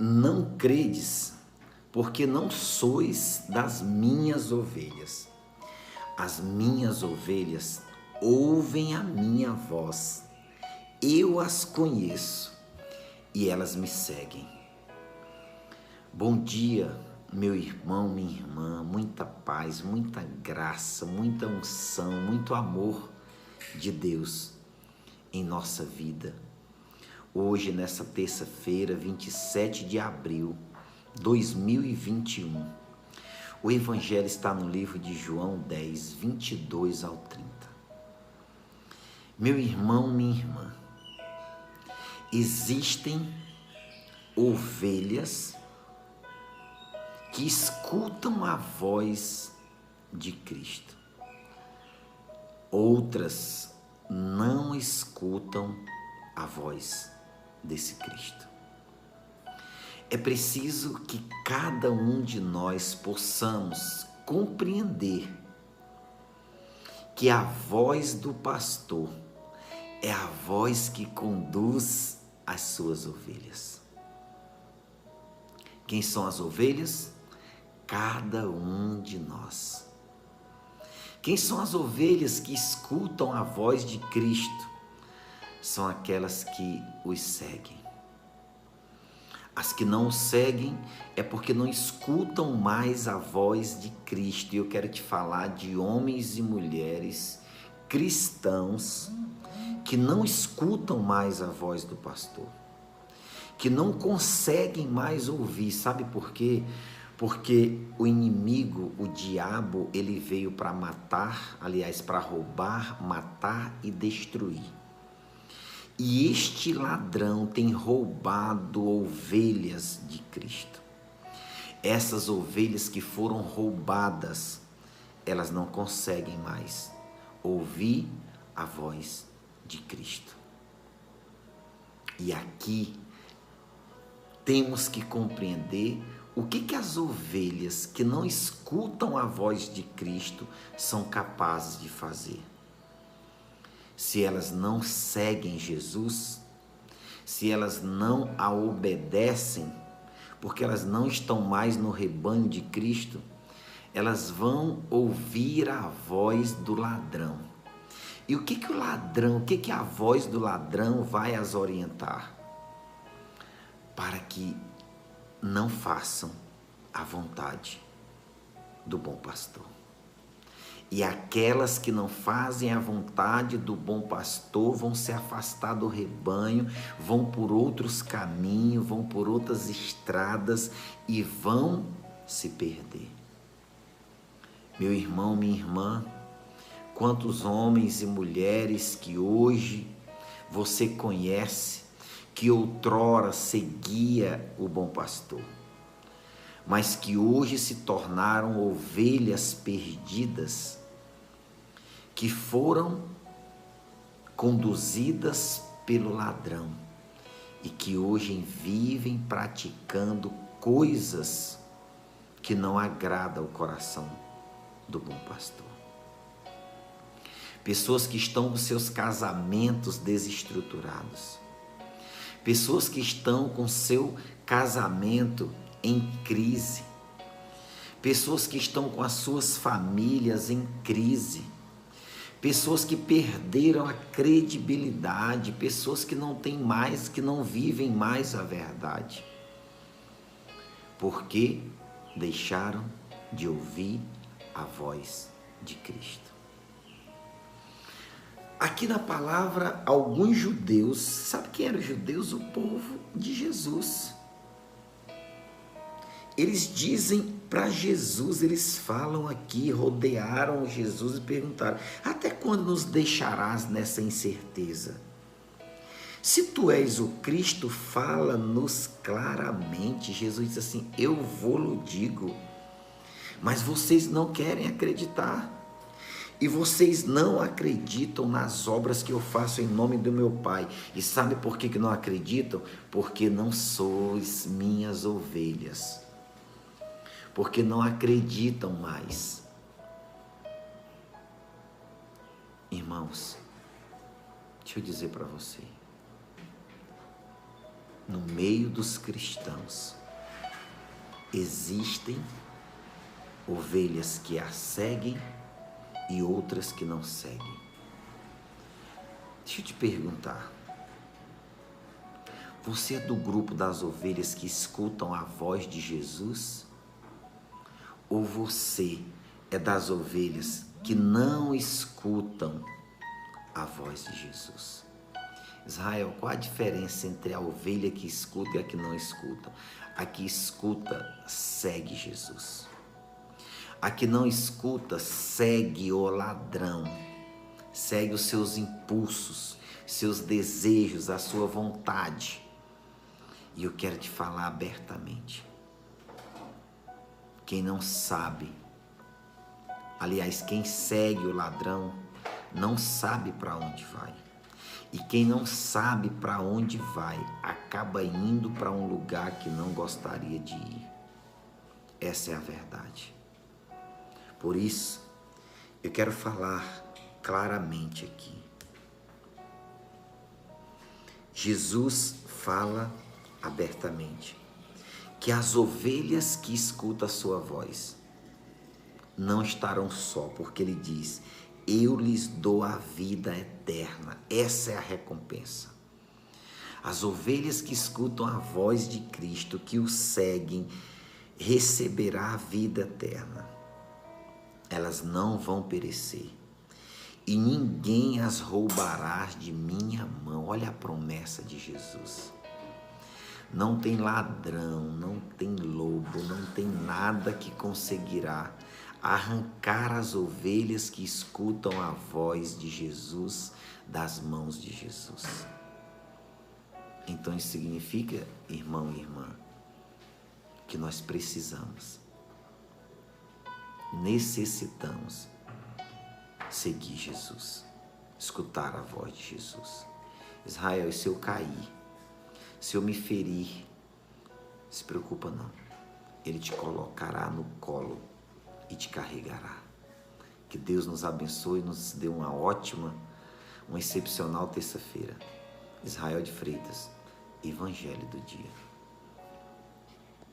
não credes, porque não sois das minhas ovelhas. As minhas ovelhas ouvem a minha voz, eu as conheço e elas me seguem. Bom dia, meu irmão, minha irmã, muita paz, muita graça, muita unção, muito amor de Deus em nossa vida. Hoje, nessa terça-feira, 27 de abril de 2021, o Evangelho está no livro de João 10, 22 ao 30. Meu irmão, minha irmã, existem ovelhas que escutam a voz de Cristo. Outras não escutam a voz desse Cristo. É preciso que cada um de nós possamos compreender que a voz do pastor é a voz que conduz as suas ovelhas. Quem são as ovelhas? Cada um de nós. Quem são as ovelhas que escutam a voz de Cristo? São aquelas que os seguem. As que não o seguem é porque não escutam mais a voz de Cristo. E eu quero te falar de homens e mulheres cristãos que não escutam mais a voz do pastor, que não conseguem mais ouvir. Sabe por quê? Porque o inimigo, o diabo, ele veio para matar, aliás, para roubar, matar e destruir. E este ladrão tem roubado ovelhas de Cristo. Essas ovelhas que foram roubadas, elas não conseguem mais ouvir a voz de Cristo. E aqui temos que compreender o que as ovelhas que não escutam a voz de Cristo são capazes de fazer. Se elas não seguem Jesus, se elas não a obedecem, porque elas não estão mais no rebanho de Cristo, elas vão ouvir a voz do ladrão. E o que o ladrão, o que a voz do ladrão vai as orientar? Para que não façam a vontade do bom pastor. E aquelas que não fazem a vontade do bom pastor vão se afastar do rebanho, vão por outros caminhos, vão por outras estradas e vão se perder. Meu irmão, minha irmã, quantos homens e mulheres que hoje você conhece, que outrora seguia o bom pastor, mas que hoje se tornaram ovelhas perdidas, que foram conduzidas pelo ladrão e que hoje vivem praticando coisas que não agradam o coração do bom pastor. Pessoas que estão com seus casamentos desestruturados, pessoas que estão com seu casamento em crise, pessoas que estão com as suas famílias em crise, pessoas que perderam a credibilidade, pessoas que não têm mais, que não vivem mais a verdade, porque deixaram de ouvir a voz de Cristo. Aqui na palavra, alguns judeus, sabe quem eram os judeus? O povo de Jesus. Eles dizem para Jesus, eles falam aqui, rodearam Jesus e perguntaram: até quando nos deixarás nessa incerteza? Se tu és o Cristo, fala-nos claramente. Jesus disse assim: eu vou-lo digo, mas vocês não querem acreditar. E vocês não acreditam nas obras que eu faço em nome do meu Pai. E sabe por que não acreditam? Porque não sois minhas ovelhas. Porque não acreditam mais. Irmãos, deixa eu dizer para você. no meio dos cristãos, existem ovelhas que a seguem e outras que não seguem. Deixa eu te perguntar, você é do grupo das ovelhas que escutam a voz de Jesus? Ou você é das ovelhas que não escutam a voz de Jesus? Israel, qual a diferença entre a ovelha que escuta e a que não escuta? A que escuta segue Jesus. A que não escuta segue o ladrão, segue os seus impulsos, seus desejos, a sua vontade. E eu quero te falar abertamente. Quem não sabe, aliás, quem segue o ladrão, não sabe para onde vai. E quem não sabe para onde vai, acaba indo para um lugar que não gostaria de ir. Essa é a verdade. Por isso, eu quero falar claramente aqui. Jesus fala abertamente que as ovelhas que escutam a sua voz não estarão só, porque ele diz: eu lhes dou a vida eterna. Essa é a recompensa. As ovelhas que escutam a voz de Cristo, que o seguem, receberá a vida eterna. Elas não vão perecer e ninguém as roubará de minha mão. Olha a promessa de Jesus. Não tem ladrão, não tem lobo, não tem nada que conseguirá arrancar as ovelhas que escutam a voz de Jesus das mãos de Jesus. Então isso significa, irmão e irmã, que nós necessitamos seguir Jesus, escutar a voz de Jesus. Israel, e se eu cair, se eu me ferir, se preocupa não, ele te colocará no colo e te carregará. Que Deus nos abençoe e nos dê uma excepcional terça-feira. Israel de Freitas, Evangelho do Dia.